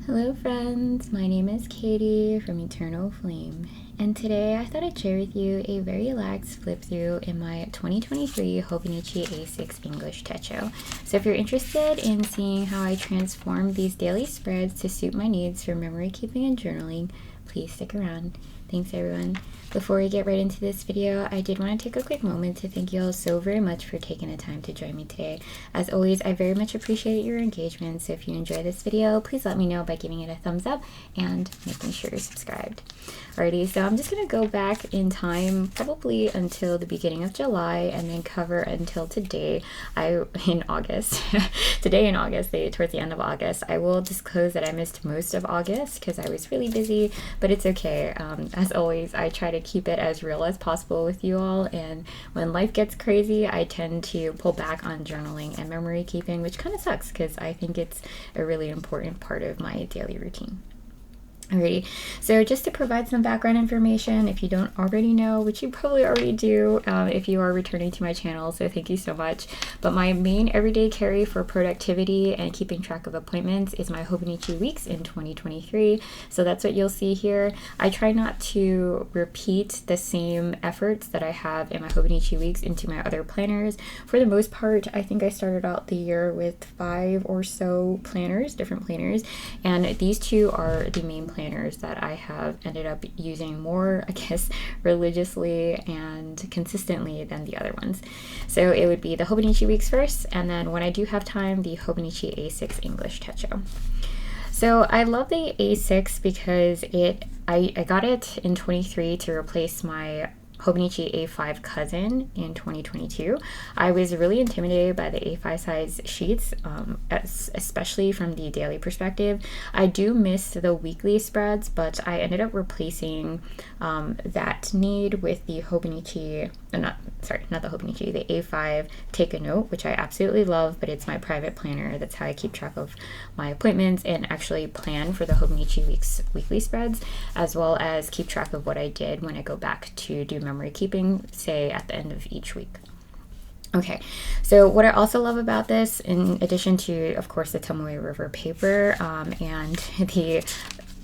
Hello friends, my name is Katie from Eternal Flame, and today I thought I'd share with you a very relaxed flip through in my 2023 Hobonichi A6 English Techo. So if you're interested in seeing how I transform these daily spreads to suit my needs for memory keeping and journaling, please stick around. Thanks everyone. Before we get right into this video, I did want to take a quick moment to thank you all so very much for taking the time to join me today. As always, I very much appreciate your engagement, so if you enjoy this video, please let me know by giving it a thumbs up and making sure you're subscribed. Alrighty, so I'm just going to go back in time probably until the beginning of July and then cover until today, in August. Today in August, towards the end of August. I will disclose that I missed most of August because I was really busy, but it's okay. As always, I try to keep it as real as possible with you all, and when life gets crazy, I tend to pull back on journaling and memory keeping, which kind of sucks because I think it's a really important part of my daily routine. Alrighty, so just to provide some background information, if you don't already know, which you probably already do if you are returning to my channel, so thank you so much. But my main everyday carry for productivity and keeping track of appointments is my Hobonichi weeks in 2023. So that's what you'll see here. I try not to repeat the same efforts that I have in my Hobonichi weeks into my other planners. For the most part, I think I started out the year with 5 or so planners, different planners, and these two are the main planners that I have ended up using more, I guess, religiously and consistently than the other ones. So it would be the Hobonichi weeks first, and then when I do have time, the Hobonichi A6 English Techo. So I love the A6 because I got it in 23 to replace my Hobonichi A5 Cousin in 2022. I was really intimidated by the A5 size sheets, especially from the daily perspective. I do miss the weekly spreads, but I ended up replacing that need with the Hobonichi, not the Hobonichi, the A5 Take a Note, which I absolutely love, but it's my private planner. That's how I keep track of my appointments and actually plan for the Hobonichi weekly spreads, as well as keep track of what I did when I go back to do memory keeping, say at the end of each week. Okay, so what I also love about this, in addition to, of course, the Tomoe River paper and the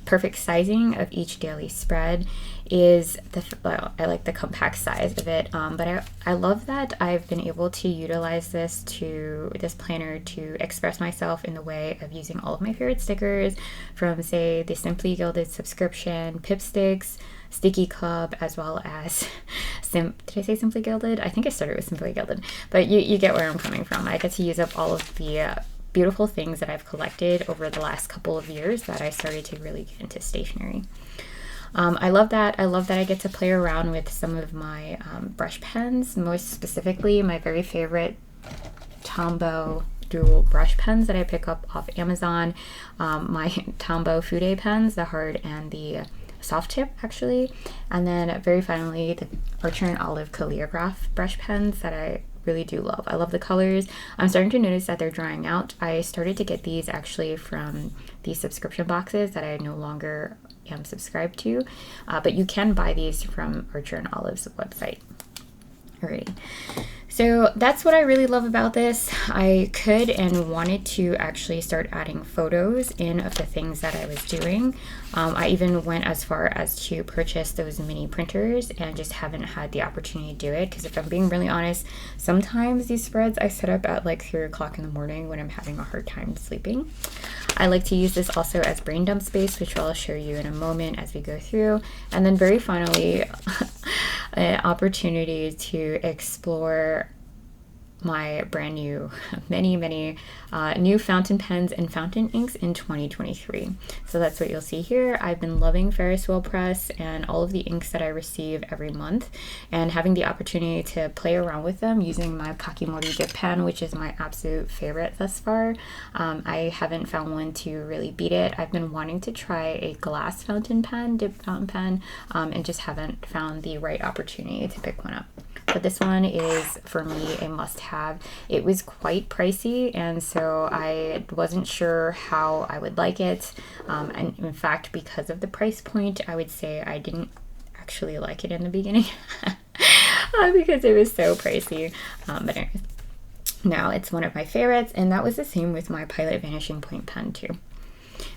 perfect sizing of each daily spread, is I like the compact size of it, but I love that I've been able to utilize this planner to express myself in the way of using all of my favorite stickers from, say, the Simply Gilded subscription, Pipsticks, Stickii Club, as well as did I say Simply Gilded? I think I started with Simply Gilded, but you get where I'm coming from. I get to use up all of the beautiful things that I've collected over the last couple of years that I started to really get into stationery. I love that. I love that I get to play around with some of my brush pens, most specifically my very favorite Tombow dual brush pens that I pick up off Amazon, my Tombow Fude pens, the hard and the soft tip actually, and then very finally the Archer and Olive calligraph brush pens that I really do love. I love the colors. I'm starting to notice that they're drying out. I started to get these actually from the subscription boxes that I no longer am subscribed to, but you can buy these from Archer and Olive's website. Alrighty. So that's what I really love about this. I could and wanted to actually start adding photos in of the things that I was doing. I even went as far as to purchase those mini printers and just haven't had the opportunity to do it, because if I'm being really honest, sometimes these spreads I set up at like 3 o'clock in the morning when I'm having a hard time sleeping. I like to use this also as brain dump space, which I'll show you in a moment as we go through. And then very finally, an opportunity to explore my brand new many new fountain pens and fountain inks in 2023. So that's what you'll see here. I've been loving Ferris wheel press and all of the inks that I receive every month, and having the opportunity to play around with them using my Kakimori dip pen, which is my absolute favorite thus far. I haven't found one to really beat it. I've been wanting to try a glass fountain pen, dip fountain pen, and just haven't found the right opportunity to pick one up. But this one is, for me, a must-have. It was quite pricey, and so I wasn't sure how I would like it. And in fact, because of the price point, I would say I didn't actually like it in the beginning because it was so pricey. But anyways, now it's one of my favorites, and that was the same with my Pilot Vanishing Point pen too.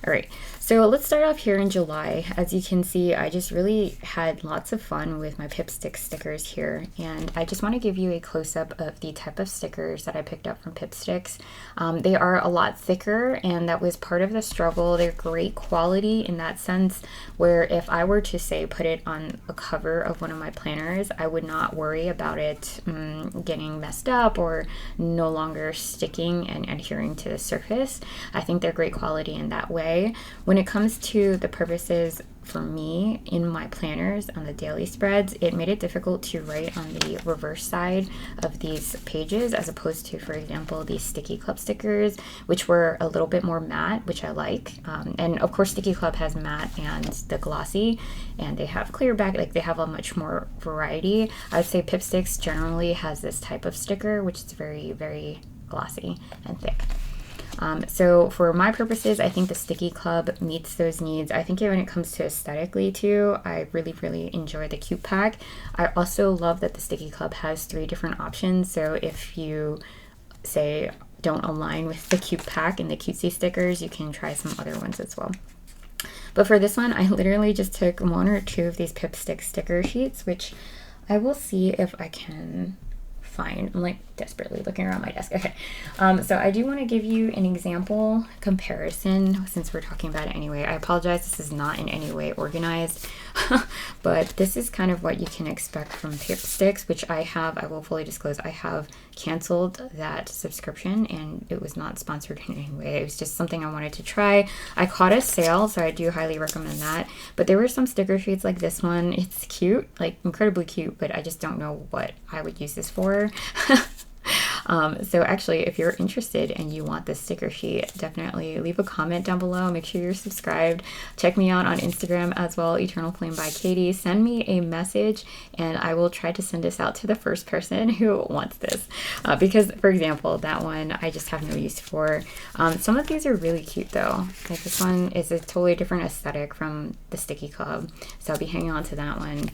All right, so let's start off here in July. As you can see, I just really had lots of fun with my Pipsticks stickers here, and I just want to give you a close-up of the type of stickers that I picked up from Pipsticks. They are a lot thicker, and that was part of the struggle. They're great quality in that sense, where if I were to say put it on a cover of one of my planners, I would not worry about it getting messed up or no longer sticking and adhering to the surface. I think they're great quality in that way. When it comes to the purposes for me in my planners on the daily spreads, it made it difficult to write on the reverse side of these pages as opposed to, for example, these Stickii Club stickers, which were a little bit more matte, which I like. And of course, Stickii Club has matte and the glossy, and they have clear back, like they have a much more variety. I would say Pipsticks generally has this type of sticker, which is very, very glossy and thick. So for my purposes, I think the Stickii Club meets those needs. I think when it comes to aesthetically too, I really, really enjoy the cute pack. I also love that the Stickii Club has 3 different options. So if you say don't align with the cute pack and the cutesy stickers, you can try some other ones as well. But for this one, I literally just took 1 or 2 of these Pipstick sticker sheets, which I will see if I can find. I'm like desperately looking around my desk. Okay, so I do want to give you an example comparison since we're talking about it anyway. I apologize, this is not in any way organized, but this is kind of what you can expect from Pipsticks, which I will fully disclose, I have canceled that subscription and it was not sponsored in any way. It was just something I wanted to try. I caught a sale, so I do highly recommend that. But there were some sticker sheets like this one. It's cute, like incredibly cute, but I just don't know what I would use this for. So actually, if you're interested and you want this sticker sheet, definitely leave a comment down below. Make sure you're subscribed. Check me out on Instagram as well, Eternal Flame by Katie. Send me a message and I will try to send this out to the first person who wants this. Because, for example, that one I just have no use for. Some of these are really cute though. Like this one is a totally different aesthetic from the Stickii Club, so I'll be hanging on to that one.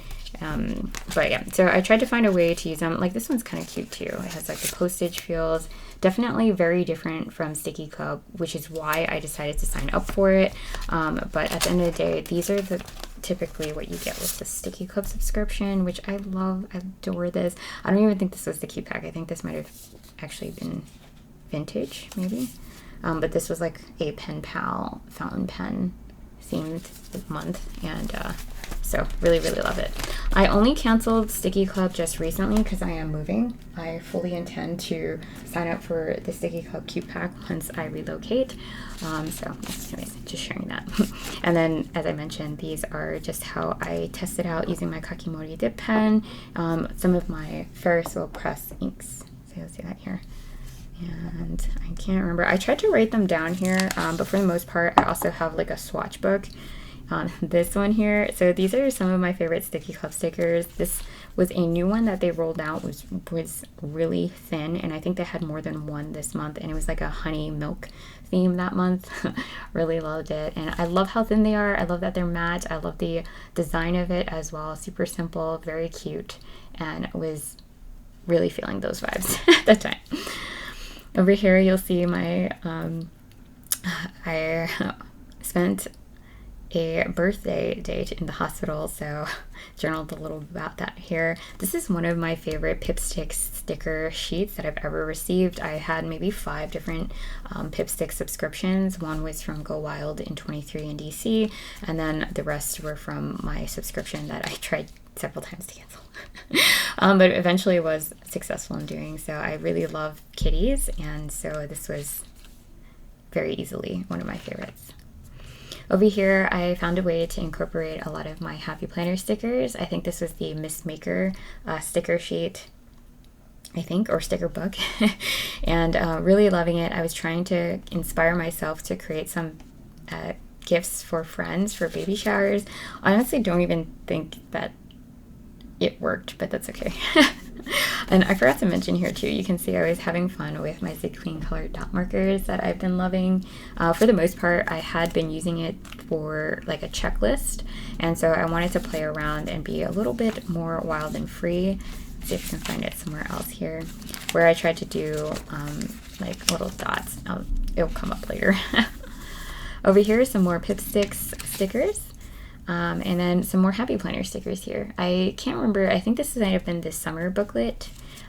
But yeah, so I tried to find a way to use them. Like this one's kind of cute too. It has like the postage feels, definitely very different from Stickii Club, which is why I decided to sign up for it. But at the end of the day, these are typically what you get with the Stickii Club subscription, which I love. I adore this. I don't even think this was the cute pack. I think this might have actually been vintage maybe. But this was like a pen pal fountain pen themed month, and so really, really love it. I only canceled Stickii Club just recently because I am moving. I fully intend to sign up for the Stickii Club cute pack once I relocate. So anyways, just sharing that. And then, as I mentioned, these are just how I tested out using my Kakimori dip pen, some of my Ferris wheel press inks. So you'll see that here. And I can't remember. I tried to write them down here, but for the most part, I also have like a swatch book on this one here. So these are some of my favorite Stickii Club stickers. This was a new one that they rolled out, was really thin, and I think they had more than one this month, and it was like a honey milk theme that month. Really loved it, and I love how thin they are. I love that they're matte. I love the design of it as well. Super simple, very cute, and was really feeling those vibes at that time. Over here, you'll see my, I spent a birthday date in the hospital, so journaled a little about that here. This is one of my favorite Pipsticks sticker sheets that I've ever received. I had maybe 5 different Pipstick subscriptions. One was from Go Wild in 23 in DC, and then the rest were from my subscription that I tried several times to cancel. But eventually was successful in doing so. I really love kitties, and so this was very easily one of my favorites. Over here, I found a way to incorporate a lot of my Happy Planner stickers. I think this was the Miss Maker sticker sheet, I think, or sticker book, and really loving it. I was trying to inspire myself to create some gifts for friends for baby showers. I honestly don't even think that it worked, but that's okay. And I forgot to mention here too, you can see I was having fun with my Zig Queen colored dot markers that I've been loving. For the most part, I had been using it for like a checklist, and so I wanted to play around and be a little bit more wild and free. Let's see if I can find it somewhere else here, where I tried to do like little dots. It'll come up later. Over here, some more Pipsticks stickers. And then some more Happy Planner stickers here. I can't remember, I think this might have been this summer booklet.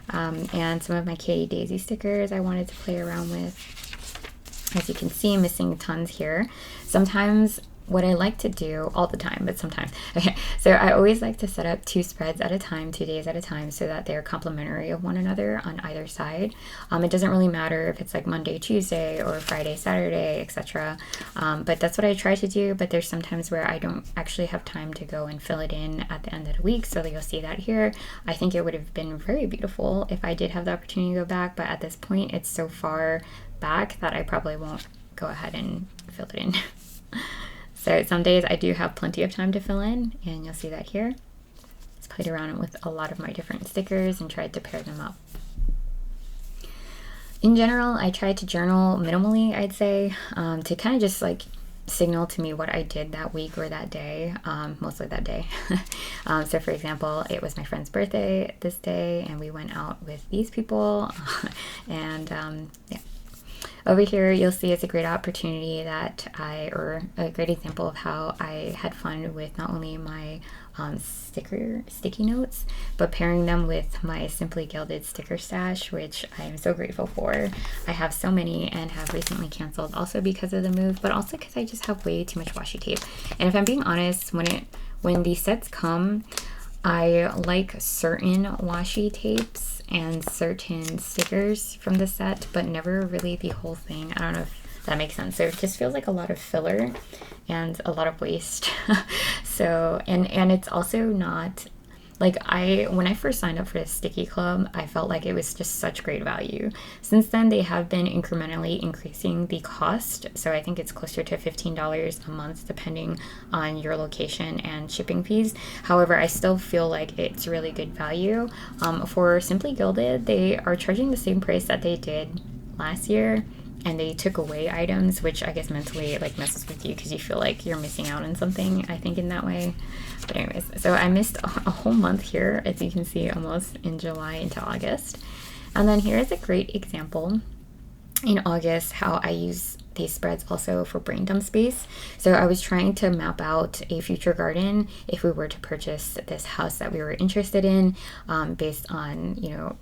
And some of my Katie Daisy stickers I wanted to play around with. As you can see, I'm missing tons here. Sometimes what I like to do, all the time, but sometimes, okay, so I always like to set up 2 spreads at a time, 2 days at a time, so that they're complementary of one another on either side. It doesn't really matter if it's like Monday, Tuesday, or Friday, Saturday, etc. But that's what I try to do, but there's sometimes where I don't actually have time to go and fill it in at the end of the week, so you'll see that here. I think it would have been very beautiful if I did have the opportunity to go back, but at this point, it's so far back that I probably won't go ahead and fill it in. So some days I do have plenty of time to fill in, and you'll see that here. Just played around with a lot of my different stickers and tried to pair them up. In general, I tried to journal minimally, I'd say, to kind of just like signal to me what I did that week or that day, mostly that day. So for example, it was my friend's birthday this day, and we went out with these people, and yeah. Over here, you'll see it's a great opportunity that or a great example of how I had fun with not only my sticky notes, but pairing them with my Simply Gilded sticker stash, which I am so grateful for. I have so many and have recently canceled, also because of the move, but also because I just have way too much washi tape. And if I'm being honest, when these sets come, I like certain washi tapes and certain stickers from the set, but never really the whole thing. I don't know if that makes sense. So it just feels like a lot of filler and a lot of waste. So, and it's also not like when I first signed up for the Stickii Club, I felt like it was just such great value. Since then, they have been incrementally increasing the cost. So I think it's closer to $15 a month, depending on your location and shipping fees. However, I still feel like it's really good value. For Simply Gilded, they are charging the same price that they did last year, and they took away items, which I guess mentally like messes with you because you feel like you're missing out on something, I think, in that way. But anyways, so I missed a whole month here, as you can see, almost in July into August. And then here is a great example in August how I use these spreads also for brain dump space. So I was trying to map out a future garden if we were to purchase this house that we were interested in, based on, you know,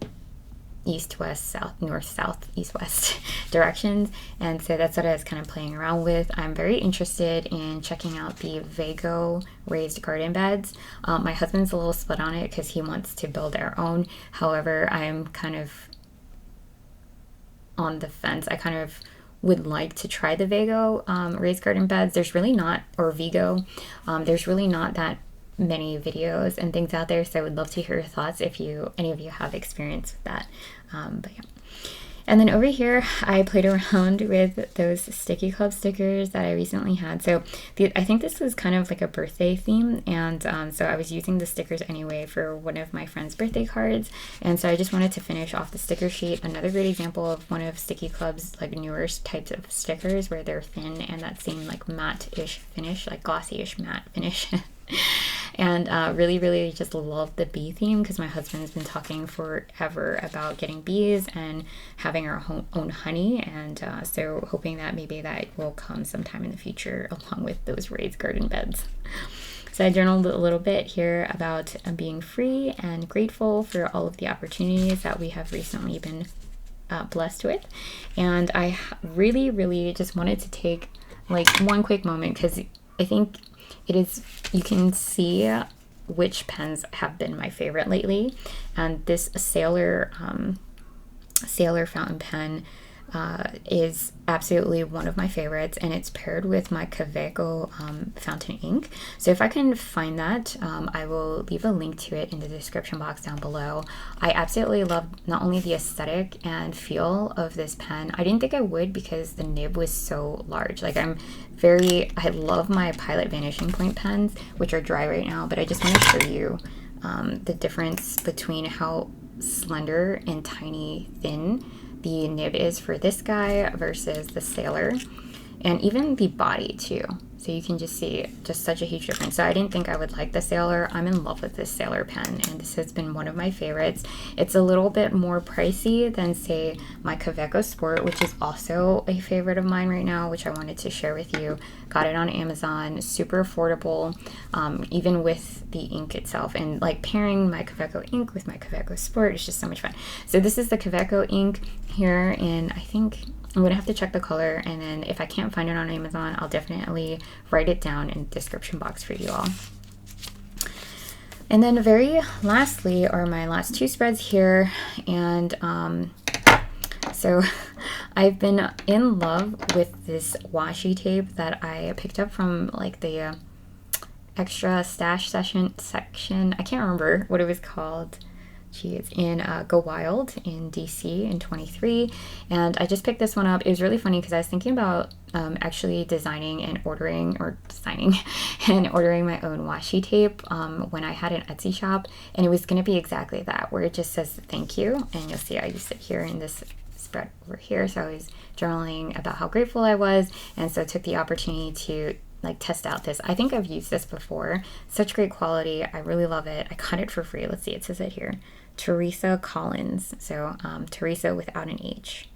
east, west, south, north, south, east, west directions. And so that's what I was kind of playing around with. I'm very interested in checking out the Vago raised garden beds. My husband's a little split on it because he wants to build our own. However, I'm kind of on the fence. I kind of would like to try the Vago raised garden beds. There's really not, or Vigo, there's really not that many videos and things out there, so I would love to hear your thoughts if any of you have experience with that. But yeah. And then over here, I played around with those Stickii Club stickers that I recently had. So I think this was kind of like a birthday theme, and so I was using the stickers anyway for one of my friend's birthday cards, and so I just wanted to finish off the sticker sheet. Another great example of one of Stickii Club's like newer types of stickers where they're thin and that same like matte-ish finish, like glossy-ish matte finish. And really just love the bee theme because my husband's been talking forever about getting bees and having our own honey, and so hoping that maybe that will come sometime in the future along with those raised garden beds. So I journaled a little bit here about being free and grateful for all of the opportunities that we have recently been blessed with, and I really just wanted to take like one quick moment because I think you can see which pens have been my favorite lately, and this Sailor fountain pen is absolutely one of my favorites, and it's paired with my Kaweco fountain ink. So if I can find that, I will leave a link to it in the description box down below. I absolutely love not only the aesthetic and feel of this pen. I didn't think I would because the nib was so large. Like I love my Pilot Vanishing Point pens, which are dry right now, but I just want to show you the difference between how slender and tiny thin the nib is for this guy versus the Sailor, and even the body too. So you can just see just such a huge difference. So I didn't think I would like the Sailor. I'm in love with this Sailor pen, and this has been one of my favorites. It's a little bit more pricey than, say, my Kaweco Sport, which is also a favorite of mine right now, which I wanted to share with you. Got it on Amazon, super affordable, even with the ink itself. And like pairing my Kaweco ink with my Kaweco Sport is just so much fun. So this is the Kaweco ink here, and I think I'm gonna have to check the color, and then if I can't find it on Amazon, I'll definitely write it down in the description box for you all. And then very lastly are my last two spreads here, and so I've been in love with this washi tape that I picked up from like the extra stash section. I can't remember what it was called. It's in Go Wild in DC in 23, and I just picked this one up. It was really funny because I was thinking about actually designing and ordering my own washi tape when I had an Etsy shop, and it was going to be exactly that, where it just says thank you, and you'll see I used it here in this spread over here. So I was journaling about how grateful I was, and so I took the opportunity to like test out this. I think I've used this before. Such great quality. I really love it. I got it for free. Let's see, it says it here. Teresa Collins. So Teresa without an H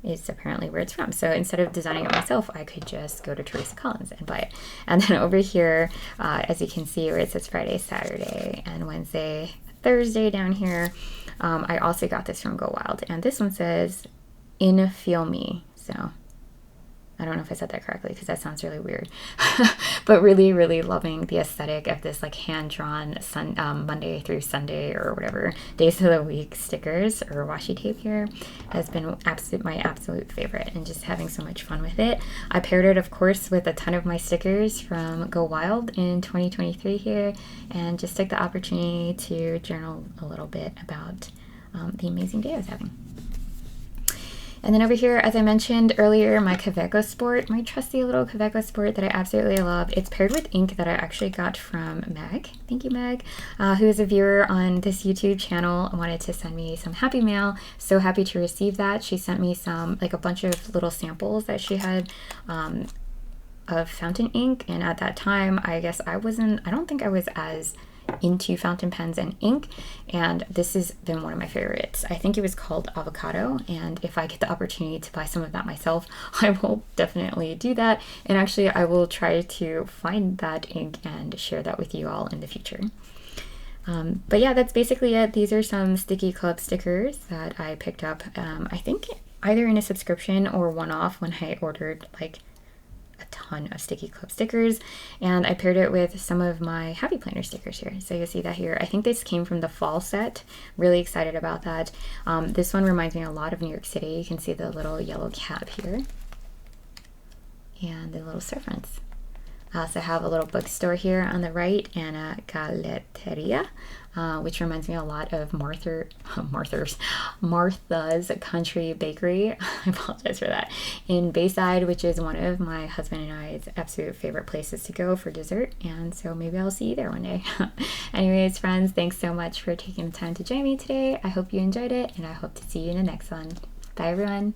is apparently where it's from. So instead of designing it myself, I could just go to Teresa Collins and buy it. And then over here, as you can see where it says Friday, Saturday, and Wednesday, Thursday down here, I also got this from Go Wild. And this one says, in feel me. So I don't know if I said that correctly because that sounds really weird, but really, really loving the aesthetic of this like hand-drawn Monday through Sunday or whatever days of the week stickers or washi tape here has been my absolute favorite, and just having so much fun with it. I paired it, of course, with a ton of my stickers from Go Wild in 2023 here, and just took the opportunity to journal a little bit about the amazing day I was having. And then over here, as I mentioned earlier, my Kaweco Sport, my trusty little Kaweco Sport that I absolutely love. It's paired with ink that I actually got from Meg. Thank you, Meg, who is a viewer on this YouTube channel and wanted to send me some happy mail. So happy to receive that. She sent me a bunch of little samples that she had of fountain ink. And at that time, I guess I don't think I was as into fountain pens and ink, and this has been one of my favorites. I think it was called Avocado, and if I get the opportunity to buy some of that myself, I will definitely do that. And actually I will try to find that ink and share that with you all in the future. But yeah, that's basically it. These are some Stickii Club stickers that I picked up, I think either in a subscription or one-off when I ordered like a ton of Stickii Club stickers, and I paired it with some of my Happy Planner stickers here. So you'll see that here. I think this came from the fall set. Really excited about that. This one reminds me a lot of New York City. You can see the little yellow cap here and the little storefronts. I also have a little bookstore here on the right and a caleteria, which reminds me a lot of Martha's Country Bakery. I apologize for that. In Bayside, which is one of my husband and I's absolute favorite places to go for dessert. And so maybe I'll see you there one day. Anyways, friends, thanks so much for taking the time to join me today. I hope you enjoyed it, and I hope to see you in the next one. Bye, everyone.